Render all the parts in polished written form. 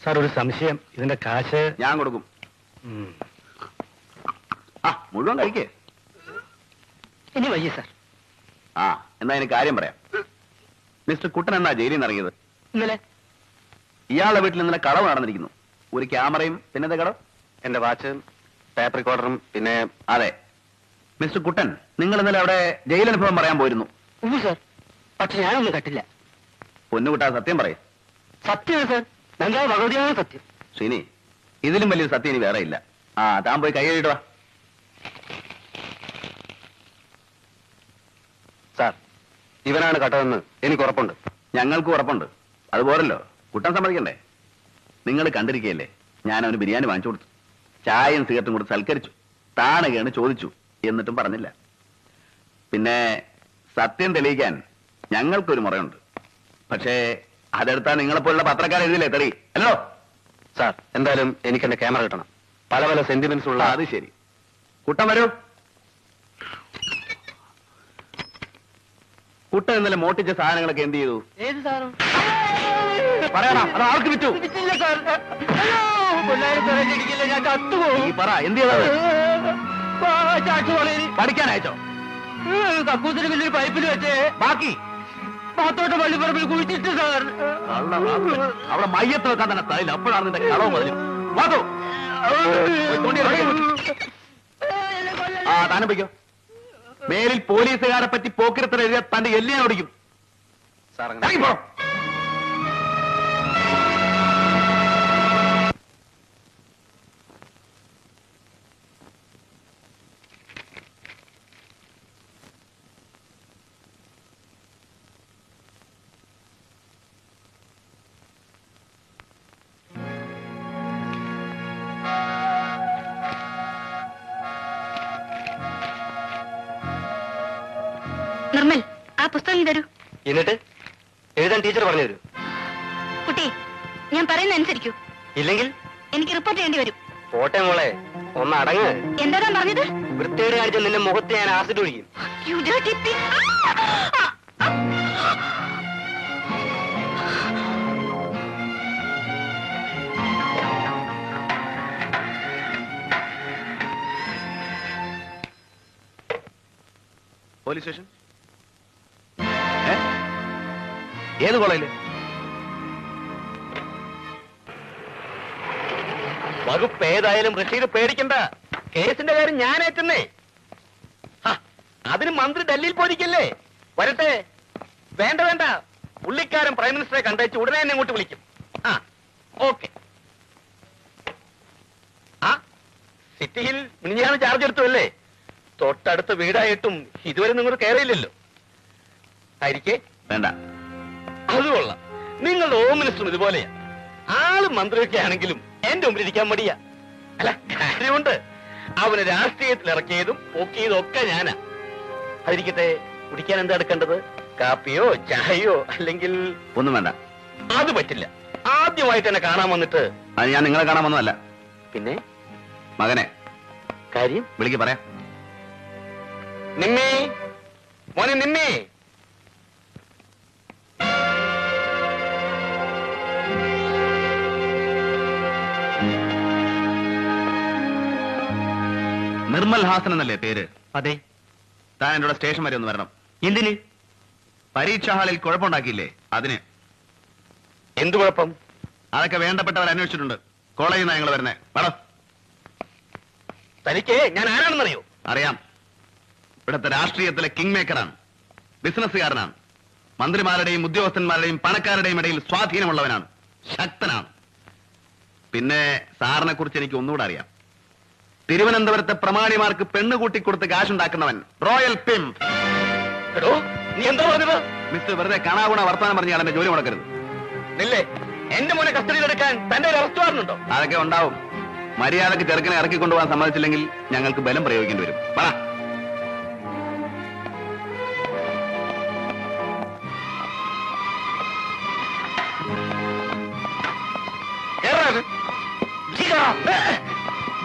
Sir ഒരു സംശയം, ഇതിന്റെ കാശ് ഞാൻ കൊടുക്കും. മുഴുവൻ കഴിക്കേ. ഇനി വയ്യ സാർ. എന്നാ എനിക്ക് കാര്യം പറയാം. മിസ്റ്റർ കുട്ടൻ എന്നാ ജയിലിൽ നിന്ന് ഇറങ്ങിയത്? ഇന്നലെ. ഇയാളുടെ വീട്ടിൽ ഇന്നലെ കളവ് നടന്നിരിക്കുന്നു. ഒരു ക്യാമറയും പിന്നത്തെ കളവ് എന്റെ വാച്ച്, ടേപ്പ് റെക്കോർഡറും പിന്നെ... അതെ. മിസ്റ്റർ കുട്ടൻ, നിങ്ങൾ ഇന്നലെ അവിടെ ജയിലനുഭവം പറയാൻ പോയിരുന്നു. സാർ, പക്ഷെ ഞാനൊന്നും കട്ടില്ല. പൊന്നുകുട്ടാ, സത്യം പറയും. സത്യമാണ് സാർ, ഞങ്ങൾ ഭഗവതിയാണ് സത്യം. ശ്രീനി, ഇതിലും വലിയൊരു സത്യം ഇനി വേറെ ഇല്ല. താൻ പോയി കൈ കഴുകിടുക. സാർ, ഇവനാണ് കട്ടതെന്ന് എനിക്ക് ഉറപ്പുണ്ട്. ഞങ്ങൾക്കും ഉറപ്പുണ്ട്. അതുപോലല്ലോ, കുട്ടൻ സമ്മതിക്കണ്ടേ? നിങ്ങൾ കണ്ടിരിക്കുകയല്ലേ, ഞാൻ അവന് ബിരിയാണി വാങ്ങിച്ചു കൊടുത്തു, ചായയും സിഗരറ്റും കൊടുത്ത് സൽക്കരിച്ചു, താണകയാണ് ചോദിച്ചു, എന്നിട്ടും പറഞ്ഞില്ല. പിന്നെ സത്യം തെളിയിക്കാൻ ഞങ്ങൾക്കൊരു മുറയുണ്ട്. പക്ഷേ അതെടുത്താ നിങ്ങളെപ്പോലുള്ള പത്രക്കാർ എഴുതില്ലേ തെളി അല്ലോ? സാർ, എന്തായാലും എനിക്ക് എന്റെ ക്യാമറ കിട്ടണം. പല പല സെന്റിമെന്റ്സ് ഉള്ള... അത് ശരി. കുട്ടൻ വരൂ. കുട്ടൻ ഇന്നലെ മോട്ടിച്ച സാധനങ്ങളൊക്കെ എന്ത് ചെയ്തു? ഏത് സാറും പറയണം, അത് ആൾക്ക് വിറ്റു. ഞാൻ ചത്തുപോകും. പറ, എന്ത് ചെയ്തത്? ചാട്ടുപോലെ പഠിക്കാൻ അയച്ചോ? കക്കൂസിന് വലിയൊരു പൈപ്പിൽ വെച്ച് ബാക്കി പാത്തോട്ട് പള്ളിപ്പറമ്പിൽ കുഴിച്ചിട്ട് സാർ. അവിടെ മയ്യത്ത് വെക്കാൻ തന്നെ സ്ഥലമില്ല. അപ്പോഴാണ് നിന്റെ കളവ് മുതലും. താനും വയ്ക്കോ. മേലിൽ പോലീസുകാരെ പറ്റി പോക്കിരത്തിൽ എഴുതിയ തന്റെ എല്ലിനെ ഓടിക്കും. നിർമ്മൽ, ആ പുസ്തകം തരൂ. എന്നിട്ട് എഴുതാൻ ടീച്ചർ പറഞ്ഞു തരൂ. കുട്ടി, ഞാൻ പറയുന്ന അനുസരിക്കൂ. ഇല്ലെങ്കിൽ എനിക്ക് റിപ്പോർട്ട് ചെയ്യേണ്ടി വരും. പോട്ടെ മോളെ, ഒന്ന് അടങ്ങ്. എന്താ താൻ പറഞ്ഞത്? വൃത്തിയോട് കാണിച്ച നിന്റെ മുഖത്ത് ഞാൻ ആസിഡ് ഒഴിക്കും. You dirty pig. Police station ഏത് കോളേജില്? വകുപ്പ് ഏതായാലും റഷീദ് പേടിക്കണ്ട. കേസിന്റെ കാര്യം ഞാൻ ഏറ്റുന്നേ. അതിന് മന്ത്രി ഡൽഹിയിൽ പോയിരിക്കല്ലേ? വരട്ടെ. വേണ്ട വേണ്ട, പുള്ളിക്കാരൻ പ്രൈം മിനിസ്റ്ററെ കണ്ടേച്ച് ഉടനെ എന്നെ ഇങ്ങോട്ട് വിളിക്കും. ഓക്കെ. സിറ്റിയിൽ മിനിഞ്ഞാന്ന് ചാർജ് എടുത്തു അല്ലേ? തൊട്ടടുത്ത വീടായിട്ടും ഇതുവരെ നിങ്ങൾ കയറിയില്ലല്ലോ. ആയിരിക്കേ? വേണ്ട. അത് കൊള്ളാം. നിങ്ങളുടെ ഹോം മിനിസ്റ്ററും ഇതുപോലെയാ. ആള് മന്ത്രിയൊക്കെ ആണെങ്കിലും എന്റെ മുമ്പിൽ ഇരിക്കാൻ മടിയാ. അല്ല, കാര്യമുണ്ട്. അവന് രാഷ്ട്രീയത്തിൽ ഇറക്കിയതും പൊക്കിയതും ഒക്കെ ഞാനാ. അതിരിക്കട്ടെ, കുടിക്കാൻ എന്താ എടുക്കേണ്ടത്? കാപ്പിയോ ചായയോ അല്ലെങ്കിൽ? ഒന്നും വേണ്ട. അത് പറ്റില്ല. ആദ്യമായിട്ട് എന്നെ കാണാൻ വന്നിട്ട്... അത് ഞാൻ നിങ്ങളെ കാണാൻ വന്നതല്ല. പിന്നെ മകനെ കാര്യം വിളിക്ക്, പറയാം. നിമ്മേ, മോനെ നിമ്മേ. നിർമ്മൽ ഹാസൻ എന്നല്ലേ പേര്? അതെ. താൻ എന്നോട് സ്റ്റേഷൻ വരെ ഒന്ന് വരണം. എന്തിന്? പരീക്ഷാ ഹാളിൽ കുഴപ്പമുണ്ടാക്കിയില്ലേ, അതിന്. എന്തു കുഴപ്പം? അതൊക്കെ വേണ്ടപ്പെട്ടവർ അന്വേഷിച്ചിട്ടുണ്ട്. കോളേജിൽ നിന്നാണ് ഞങ്ങൾ വരുന്നേ. വേണം. തനിക്ക് ഞാൻ ആരാണെന്നറിയോ? അറിയാം. ഇവിടുത്തെ രാഷ്ട്രീയത്തിലെ കിങ് മേക്കറാണ്, ബിസിനസ്സുകാരനാണ്. മന്ത്രിമാരുടെയും ഉദ്യോഗസ്ഥന്മാരുടെയും പണക്കാരുടെയും ഇടയിൽ സ്വാധീനമുള്ളവനാണ്, ശക്തനാണ്. പിന്നെ സാറിനെ കുറിച്ച് എനിക്ക് ഒന്നുകൂടെ അറിയാം. തിരുവനന്തപുരത്തെ പ്രമാണിമാർക്ക് പെണ്ണ് കൂട്ടിക്കൊടുത്ത് കാശുണ്ടാക്കുന്നവൻ, റോയൽ പിംപ്. നീ എന്താ പറഞ്ഞത്? മിസ്റ്റർ വെറുതെ കാണാകുണ വർത്തമാനം പറഞ്ഞാൽ എന്റെ ജോലി മുടക്കരുത്. നില്ലേ, എന്റെ മോനെ കസ്റ്റഡിയിലെടുക്കാൻ തന്റെ ഒരു അറസ്റ്റ് വാറന്റ് ഉണ്ടോ? അതൊക്കെ ഉണ്ടാവും. മര്യാദക്ക് ചെറുക്കനെ ഇറക്കിക്കൊണ്ടുപോകാൻ സമ്മതിച്ചില്ലെങ്കിൽ ഞങ്ങൾക്ക് ബലം പ്രയോഗിക്കേണ്ടി വരും. പറ.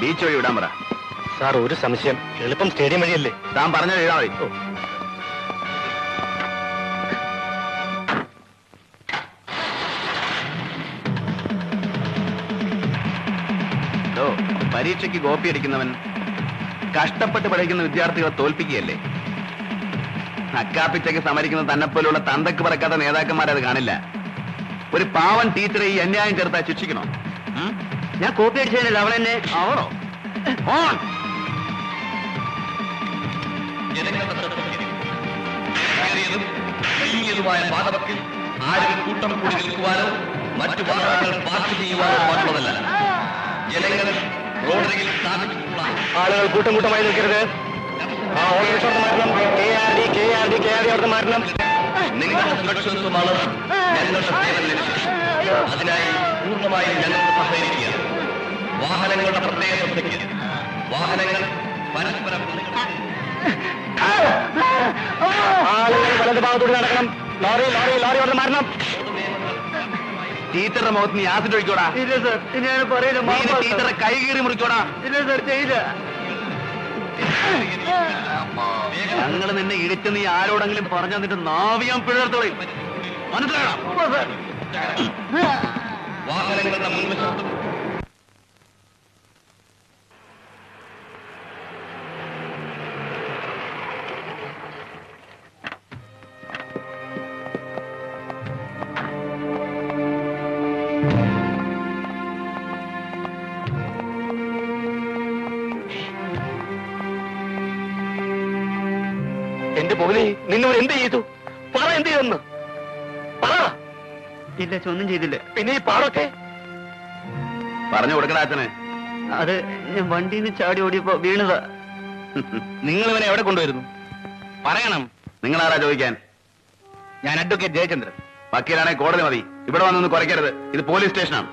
ബീച്ച് വഴി വിടാൻ പറ. സാർ, ഒരു സംശയം. എളുപ്പം സ്റ്റേഡിയം വഴിയല്ലേ? താൻ പറഞ്ഞത് എഴുതാ മതി. പരീക്ഷയ്ക്ക് കോപ്പി അടിക്കുന്നവൻ കഷ്ടപ്പെട്ട് പഠിക്കുന്ന വിദ്യാർത്ഥികളെ തോൽപ്പിക്കുകയല്ലേ? അക്കാപ്പിച്ചയ്ക്ക് സമരിക്കുന്ന തന്നെപ്പോലുള്ള തന്തക്ക് പറക്കാത്ത നേതാക്കന്മാരത് കാണില്ല. ഒരു പാവൻ ടീച്ചറെ ഈ അന്യായം ചേർത്താ ശിക്ഷിക്കണോ? ഞാൻ കോപ്പി അടിച്ചതിനല്ല അവൻ എന്നെ. അവറോ ഓൺ വാദവത്തിൽ ആരും കൂട്ടം കൂടി നിൽക്കുവാനോ മറ്റു വാഹനങ്ങൾ പാർക്ക് ചെയ്യുവാനോ പാടുള്ളതല്ല. ജനങ്ങൾ റോഡരികിൽ സ്ഥാപിച്ചിട്ടുള്ള ആളുകൾ കൂട്ടം കൂട്ടമായി നിൽക്കരുത്. ആ ഓട്ടോറിക്ഷ മാറ്റണം. അവിടുത്തെ മാറ്റണം. നിങ്ങളുടെ സുരക്ഷിതത്വമാണ് ഞങ്ങളുടെ സേവന ലക്ഷ്യം. അതിനായി പൂർണ്ണമായും ഞങ്ങൾക്ക് സഹകരിക്കുക. വാഹനങ്ങളുടെ പ്രത്യേക ശ്രദ്ധയ്ക്ക് വാഹനങ്ങൾ പരസ്പരം ആളുകൾ വലത് ഭാഗത്തൂടെ നടക്കണം. ലോറി അവിടുത്തെ മാറ്റണം. ടീച്ചറുടെ മുഖത്ത് നീ ആസിഡ് ഒഴിക്കോടാ. ഇല്ല സർ, ഞാൻ പറയുന്നത് ടീച്ചറെ കൈ കീറി മുറിക്കോടാ. ഇല്ല സർ, ചെയ്യില്ല. ഞങ്ങൾ നിന്നെ ഇടിച്ച് നീ ആരോടെങ്കിലും പറഞ്ഞു തന്നിട്ട് നാവിയാൻ പിഴർത്തോളി. മനസ്സിലാകണം. വാഹനങ്ങളുടെ മുൻവശത്തും എന്റെ പോലെ നിന്നോട് എന്ത് ചെയ്തു? പറ, എന്ത് ചെയ്തെന്ന് പറ. ഇല്ല, ഒന്നും ചെയ്തില്ല. പിന്നെ ഈ പാടൊക്കെ പറഞ്ഞു കൊടുക്കടാ അച്ഛനെ. അത് ഞാൻ വണ്ടിയിൽ നിന്ന് ചാടി ഓടിയപ്പോ വീണതാ. നിങ്ങൾ ഇവനെ എവിടെ കൊണ്ടുവരുന്നു? പറയണം. നിങ്ങളാരാ ചോദിക്കാൻ? ഞാൻ അഡ്വക്കേറ്റ് ജയചന്ദ്രൻ. വക്കീലാണെ കോടതി മതി. ഇവിടെ വന്നൊന്ന് കുറയ്ക്കരുത്. ഇത് പോലീസ് സ്റ്റേഷനാണ്.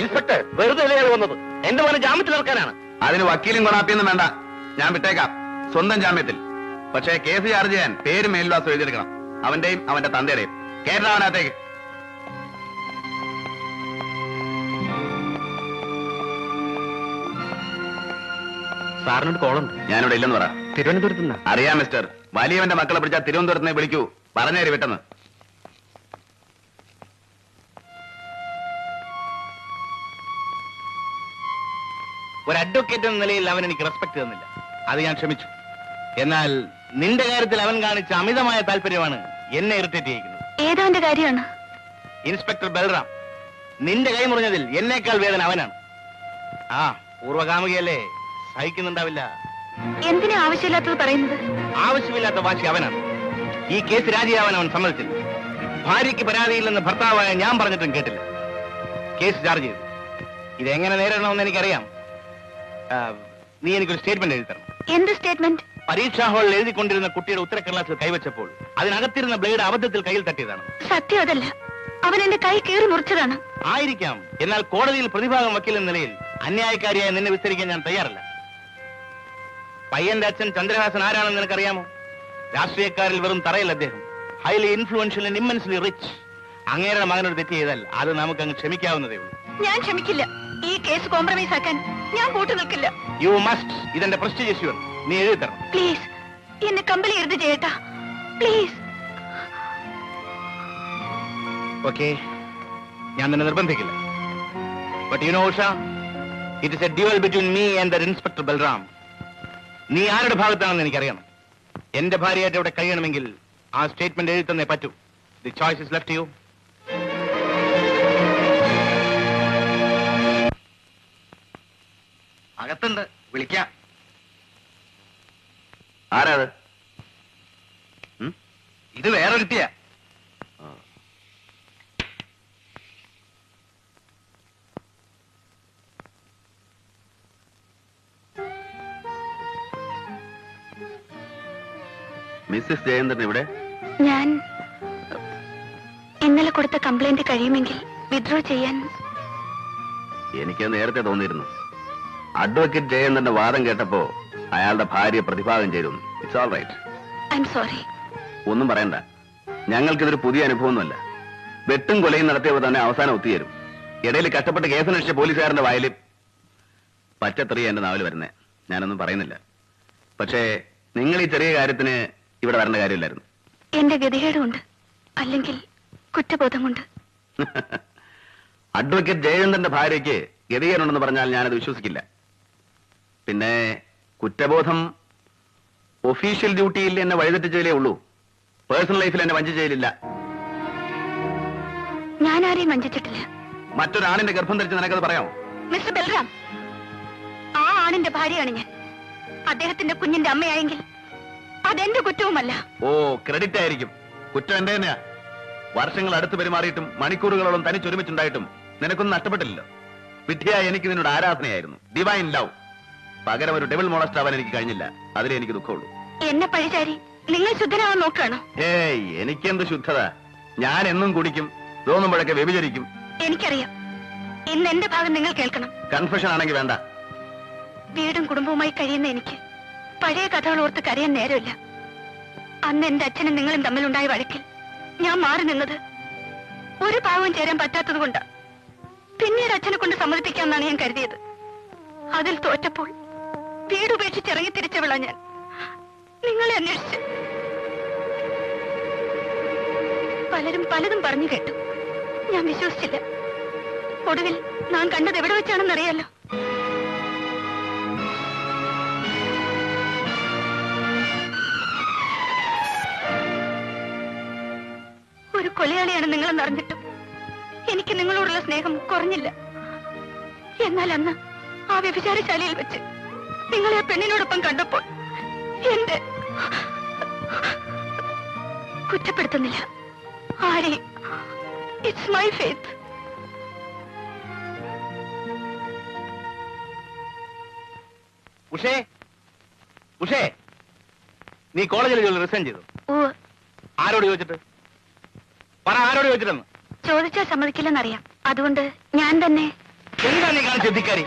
ഇൻസ്പെക്ടർ വെറുതെ അല്ലേ വന്നത്? എന്റെ പോലെ ജാമ്യത്തിൽ ഇറക്കാനാണ്. അതിന് വക്കീലും കൊണാപ്പിയൊന്നും വേണ്ട. ഞാൻ വിട്ടേക്കാം, സ്വന്തം ജാമ്യത്തിൽ. പക്ഷേ കേസ് ചാർജ് ചെയ്യാൻ പേര് മേൽവാസം എഴുതിയെടുക്കണം. അവന്റെയും അവന്റെ തന്തയുടെയും. കേരള അവനകത്തേക്ക്. സാറിനോട് കോളുണ്ട്. ഞാനിവിടെ ഇല്ലെന്ന് പറ. തിരുവനന്തപുരത്ത് നിന്നാ. അറിയാം മിസ്റ്റർ. വലിയവന്റെ മക്കളെ പിടിച്ചാൽ തിരുവനന്തപുരത്ത് വിളിക്കൂ. പറഞ്ഞേരി വിട്ടെന്ന്. ഒരു അഡ്വക്കേറ്റ് എന്ന നിലയിൽ അവൻ എനിക്ക് റെസ്പെക്ട് തന്നില്ല. അത് ഞാൻ ക്ഷമിച്ചു. എന്നാൽ നിന്റെ കാര്യത്തിൽ അവൻ കാണിച്ച അമിതമായ താല്പര്യമാണ് എന്നെ ഇറിറ്റേറ്റ് ചെയ്യിക്കുന്നത്. ഏതവന്റെ കാര്യമാണ്? ഇൻസ്പെക്ടർ ബൽറാം, നിന്റെ കൈ മുറിഞ്ഞതിൽ എന്നേക്കാൾ വേദന അവനാണ്. ആ പൂർവകാമുകിയല്ലേ, സഹിക്കുന്നുണ്ടാവില്ല. എന്തിനാ ആവശ്യമില്ലാത്തത് പറയുന്നത്? ആവശ്യമില്ലാത്ത വാശി അവനാണ്. ഈ കേസ് രാജിയാവാൻ അവൻ സമ്മതിച്ചില്ല. ഭാര്യയ്ക്ക് പരാതിയില്ലെന്ന് ഭർത്താവായ ഞാൻ പറഞ്ഞിട്ടും കേട്ടില്ല. കേസ് ചാർജ് ചെയ്തു. ഇതെങ്ങനെ നേരിടണമെന്ന് എനിക്കറിയാം. നീ എനിക്കൊരു സ്റ്റേറ്റ്മെന്റ് എഴുതി തരണം. എന്ത് സ്റ്റേറ്റ്മെന്റ്? പരീക്ഷാ ഹാളിൽ എഴുതിക്കൊണ്ടിരുന്ന കുട്ടിയുടെ ഉത്തരക്കടലാസിൽ കൈവച്ചപ്പോൾ അതിനകത്തിരുന്ന ബ്ലേഡ് അബദ്ധത്തിൽ കയ്യിൽ തട്ടിയതാണ്. സത്യം അതല്ല. അവൻ എന്റെ കൈ കീറി മുറിച്ചതാണ്. ആയിരിക്കാം. എന്നാൽ കോടതിയിൽ പ്രതിഭാഗം വക്കീൽ എന്ന നിലയിൽ അന്യായക്കാരിയായ നിന്നെ വിസ്തരിക്കാൻ ഞാൻ തയ്യാറല്ല. പയ്യന്റെ അച്ഛൻ ചന്ദ്രഹാസൻ ആരാണെന്ന് നിനക്കറിയാമോ? രാഷ്ട്രീയക്കാരിൽ വെറും തറയിൽ അദ്ദേഹം. Highly influential and immensely rich. അങ്ങേരുടെ മകനോട് തെറ്റ് ചെയ്താൽ അത് നമുക്ക് അങ്ങ് ക്ഷമിക്കാവുന്നതേ ഉള്ളൂ. ഞാൻ ക്ഷമിക്കില്ല. ഈ കേസ് കോംപ്രമൈസ് ആക്കാൻ ഞാൻ കൂട്ടു നിൽക്കില്ല. You must. ഇതെന്റെ പ്രസ്റ്റീജ് ഇഷ്യൂ ആണ്. നീ എഴുതി തരണം. പ്ലീസ്, എന്നെ കമ്പനി എഴുതി ചെയ്യട്ടാ. പ്ലീസ്. ഓക്കെ, ഞാൻ നിന്നെ നിർബന്ധിക്കില്ല. But you know Usha, it is a duel between me and the inspector Balram. നീ ആരുടെ ഭാഗത്താണെന്ന് എനിക്കറിയണം. എന്റെ ഭാര്യയായിട്ട് ഇവിടെ കഴിയണമെങ്കിൽ ആ സ്റ്റേറ്റ്മെന്റ് എഴുതി തന്നേ പറ്റൂ. The choice is left you. അകത്തുണ്ട്, വിളിക്കാം. ആരാത്? ഇത് വേറൊരുത്തിയാ. മിസ്സിസ് ജയചന്ദ്രൻ ഇവിടെ? ഞാൻ ഇന്നലെ കൊടുത്ത കംപ്ലൈന്റ് കഴിയുമെങ്കിൽ വിത്ഡ്രോ ചെയ്യാൻ. എനിക്ക് നേരത്തെ തോന്നിയിരുന്നു. അഡ്വക്കേറ്റ് ജയചന്ദ്രന്റെ വാദം കേട്ടപ്പോ അയാളുടെ ഭാര്യ പ്രതിഭാഗം ചെയ്തു. It's all right. I'm sorry. ഒന്നും പറയണ്ട. ഞങ്ങൾക്കിതൊരു പുതിയ അനുഭവമൊന്നുമല്ല. വെട്ടും കൊലയും നടത്തിയപ്പോൾ തന്നെ അവസാനം ഒത്തുചേരും. ഇടയിൽ കഷ്ടപ്പെട്ട് കേസന്വേഷിച്ച പോലീസുകാരന്റെ വായിൽ പച്ചത്തെറിയ എന്റെ നാവിൽ വരുന്നേ. ഞാനൊന്നും പറയുന്നില്ല. പക്ഷേ നിങ്ങൾ ഈ ചെറിയ കാര്യത്തിന് ഇവിടെ വരേണ്ട കാര്യമില്ലായിരുന്നു. എന്റെ ഗതികേടുണ്ട്, അല്ലെങ്കിൽ കുറ്റബോധം കൊണ്ട്. അഡ്വക്കേറ്റ് ജയചന്ദ്രന്റെ ഭാര്യയ്ക്ക് ഗതികേടുണ്ടെന്ന് പറഞ്ഞാൽ ഞാനത് വിശ്വസിക്കില്ല. പിന്നെ കുറ്റബോധം ഒഫീഷ്യൽ ഡ്യൂട്ടിയിൽ എന്നെ വഴിതെറ്റിച്ചതിലേ ഉള്ളൂ. പേഴ്സണൽ ലൈഫിൽ എന്നെ വഞ്ചിച്ചതിലില്ല. ഞാൻ ആരെയും വഞ്ചിച്ചിട്ടില്ല. മറ്റൊരാണിന്റെ ഗർഭം ധരിച്ച് നിനക്കത് പറയാമോ? മിസ്റ്റർ ബൽറാം, ആ ആണിന്റെ ഭാര്യയാണ് ഞാൻ. അദ്ദേഹത്തിന്റെ കുഞ്ഞിന്റെ അമ്മയായെങ്കിൽ അതെന്റെ കുറ്റവുമല്ല. ഓ, ക്രെഡിറ്റ് ആയിരിക്കും. കുറ്റം എന്റെ തന്നെയാ. വർഷങ്ങൾ അടുത്ത് പെരുമാറിയിട്ടും മണിക്കൂറുകളോളം തനിച്ചൊരുമിച്ചുണ്ടായിട്ടും നിനക്കൊന്നും നഷ്ടപ്പെട്ടില്ലല്ലോ. വിദ്യയായി എനിക്ക് നിന്നോട് ആരാധനയായിരുന്നു, ഡിവൈൻ ലവ്. പകരം ഒരു ഡെവിൾ മോളസ്റ്റ് ആവാൻ എനിക്ക് കഴിഞ്ഞില്ല. അതിലേ എനിക്ക് ദുഃഖമുള്ളൂ. എന്നെ പഴിചാരി നിങ്ങൾ ശുദ്ധനാവാൻ നോക്കുകയാണോ? ഏയ്, എനിക്കെന്ത് ശുദ്ധത. ഞാൻ എന്നും കുടിക്കും, തോന്നുമ്പോഴൊക്കെ വ്യഭിചരിക്കും. എനിക്കറിയാം. ഇന്ന് എന്റെ ഭാഗം നിങ്ങൾ കേൾക്കണം. കൺഫെഷൻ ആണെങ്കിൽ വേണ്ട. വീടും കുടുംബവുമായി കഴിയുന്ന എനിക്ക് പഴയ കഥകൾ ഓർത്ത് കരയാൻ നേരമില്ല. അന്ന് എന്റെ അച്ഛനും നിങ്ങളും തമ്മിലുണ്ടായ വഴക്കിൽ ഞാൻ മാറി നിന്നത് ഒരു പാവം ചേരാൻ പറ്റാത്തത് കൊണ്ടാ. പിന്നീട് അച്ഛനെ കൊണ്ട് സമ്മതിപ്പിക്കാമെന്നാണ് ഞാൻ കരുതിയത്. അതിൽ തോറ്റപ്പോൾ വീടുപേക്ഷിച്ച് ഇറങ്ങി തിരിച്ചവളാ ഞാൻ. നിങ്ങളെ അന്വേഷിച്ച് പലരും പലതും പറഞ്ഞു കേട്ടു. ഞാൻ വിശ്വസിച്ചില്ല. ഒടുവിൽ ഞാൻ കണ്ടത് എവിടെ വെച്ചാണെന്നറിയാലോ. ഒരു കൊലയാളിയാണ് നിങ്ങളെന്ന് അറിഞ്ഞിട്ടും എനിക്ക് നിങ്ങളോടുള്ള സ്നേഹം കുറഞ്ഞില്ല. എന്നാൽ അന്ന് ആ വ്യഭിചാരശാലയിൽ വെച്ച് നിങ്ങളെ ആ പെണ്ണിനോടൊപ്പം കണ്ടപ്പോൾ എന്റെ കുറ്റപ്പെടുത്തുന്നില്ല ആരെയും. It's my faith. ഉഷേ, ഉഷേ, നീ കോളേജിൽ ജോലി റിസൈൻ ചെയ്തു? ആരോട് ചോദിച്ചിട്ട്? പറ, ആരോട് ചോദിച്ചിട്ടെന്ന്? ചോദിച്ചാൽ സമ്മതിക്കില്ലെന്നറിയാം. അതുകൊണ്ട് ഞാൻ തന്നെ. എന്താ നീ കാണിച്ച എത്തിക്കാരി?